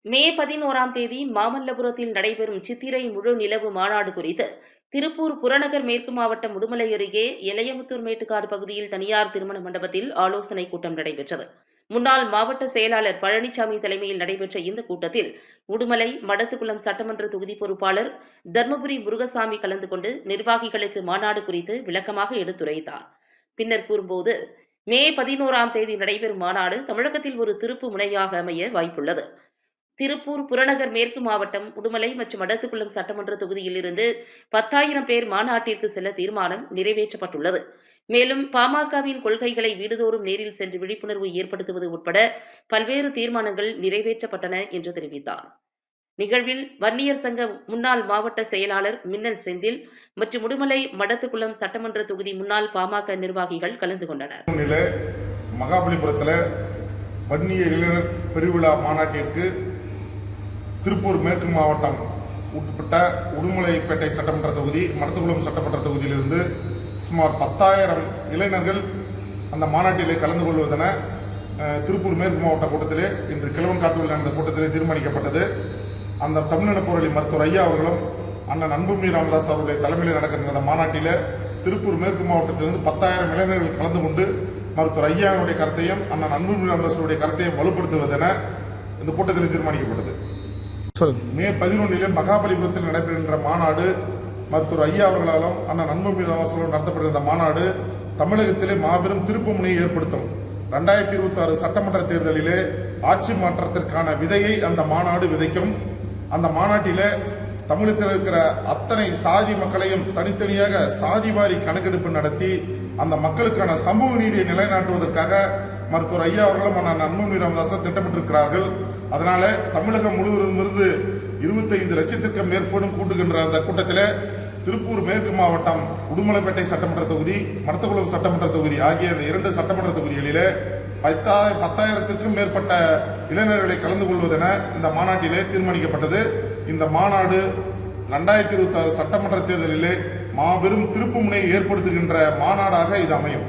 மே 11ஆம் தேதி மாமல்லபுரத்தில் நடைபெறும் சித்திரை முழு நிலவு மாநாடு குறித்து திருப்பூர் புறநகர் மேற்கு மாவட்டம் உடுமலை அருகே எலையமுத்தூர் மேட்டுக்காடு பகுதியில் தனியார் திருமண மண்டபத்தில் ஆலோசனைக் கூட்டம் நடைபெற்றது. முன்னாள் மாவட்ட செயலாளர் பழனிசாமி தலைமையில் நடைபெற்ற இந்த கூட்டத்தில் உடுமலை மடத்துக்குளம் சட்டமன்ற தொகுதி பொறுப்பாளர் தர்மபுரி முருகசாமி கலந்து கொண்டு நிர்வாகிகளுக்கு மாநாடு குறித்து விளக்கமாக எடுத்துரைத்தார். பின்னர் கூறும்போது, மே 11ஆம் தேதி நடைபெறும் மாநாடு தமிழகத்தில் ஒரு திருப்பு முனையாக அமைய வாய்ப்புள்ளது. திருப்பூர் புறநகர் மேற்கு மாவட்டம் உடுமலை மற்றும் மடத்துக்குளம் சட்டமன்ற தொகுதியில் இருந்து 10,000 பேர் மாநாட்டிற்கு செல்ல தீர்மானம் நிறைவேற்றப்பட்டுள்ளது. மேலும் பாமகவின் கொள்கைகளை வீடுதோறும் நேரில் சென்று விழிப்புணர்வு ஏற்படுத்துவது உட்பட பல்வேறு தீர்மானங்கள் நிறைவேற்றப்பட்டன என்று தெரிவித்தார். நிகழ்வில் வன்னியர் சங்க முன்னாள் மாவட்ட செயலாளர் மின்னல் செந்தில் மற்றும் உடுமலை மடத்துக்குளம் சட்டமன்ற தொகுதி முன்னாள் பாமக நிர்வாகிகள் கலந்து கொண்டனர். மகாபலிபுரத்தில் வன்னிய இளைஞர் பெருவிழா மாநாட்டிற்கு திருப்பூர் மேற்கு மாவட்டம் உட்பட்ட உடுமலைப்பேட்டை சட்டமன்ற தொகுதி, மடத்துக்குளம் சட்டமன்ற தொகுதியிலிருந்து சுமார் 10,000 இளைஞர்கள் அந்த மாநாட்டிலே கலந்து கொள்வதென திருப்பூர் மேற்கு மாவட்ட கூட்டத்திலே இன்று கிழவன்காட்டுவில் நடந்த கூட்டத்திலே தீர்மானிக்கப்பட்டது. அந்த தமிழின போராளி மருத்துவர் ஐயா அவர்களும் அண்ணன் அன்புமணி ராமதாஸ் அவருடைய தலைமையில் நடக்கின்ற அந்த மாநாட்டில் திருப்பூர் மேற்கு மாவட்டத்திலிருந்து 10,000 இளைஞர்கள் கலந்து கொண்டு மருத்துவர் ஐயாவுடைய கருத்தையும் அண்ணன் அன்புமணி ராமதாஸுடைய கருத்தையும் வலுப்படுத்துவதென இந்த கூட்டத்தில் தீர்மானிக்கப்பட்டது. மே 11 மகாபலிபுரத்தில் நடைபெறுகின்ற மாநாடு மருத்துவர் ஐயா அவர்களாலும் அண்ணன் அன்புமணி ராமதாஸாலும் நடத்தப்படுகின்ற மாநாடு தமிழகத்திலே மாபெரும் திருப்பு முனையை ஏற்படுத்தும். 2026 சட்டமன்ற தேர்தலிலே ஆட்சி மாற்றத்திற்கான விதையை அந்த மாநாடு விதைக்கும். அந்த மாநாட்டிலே தமிழகத்தில் இருக்கிற அத்தனை சாதி மக்களையும் தனித்தனியாக சாதிவாரி கணக்கெடுப்பு நடத்தி அந்த மக்களுக்கான சமூக நீதியை நிலைநாட்டுவதற்காக மருத்துவர் ஐயா அவர்களும் அண்ணன் அன்புமணி ராமதாஸும் திட்டமிட்டிருக்கிறார்கள். அதனால தமிழகம் முழுவதும் இருந்து 25 லட்சத்திற்கும் மேற்படும் கூட்டுகின்ற அந்த கூட்டத்தில் திருப்பூர் மேற்கு மாவட்டம் உடுமலைப்பேட்டை சட்டமன்ற தொகுதி, மடத்துக்குளம் சட்டமன்ற தொகுதி ஆகிய இந்த 2 சட்டமன்ற தொகுதிகளிலே 10,000க்கும் மேற்பட்ட இளைஞர்களை கலந்து கொள்வதென இந்த மாநாட்டிலே தீர்மானிக்கப்பட்டது. இந்த மாநாடு 2026 சட்டமன்ற தேர்தலிலே மாபெரும் திருப்பு முனையை ஏற்படுத்துகின்ற மாநாடாக இது அமையும்.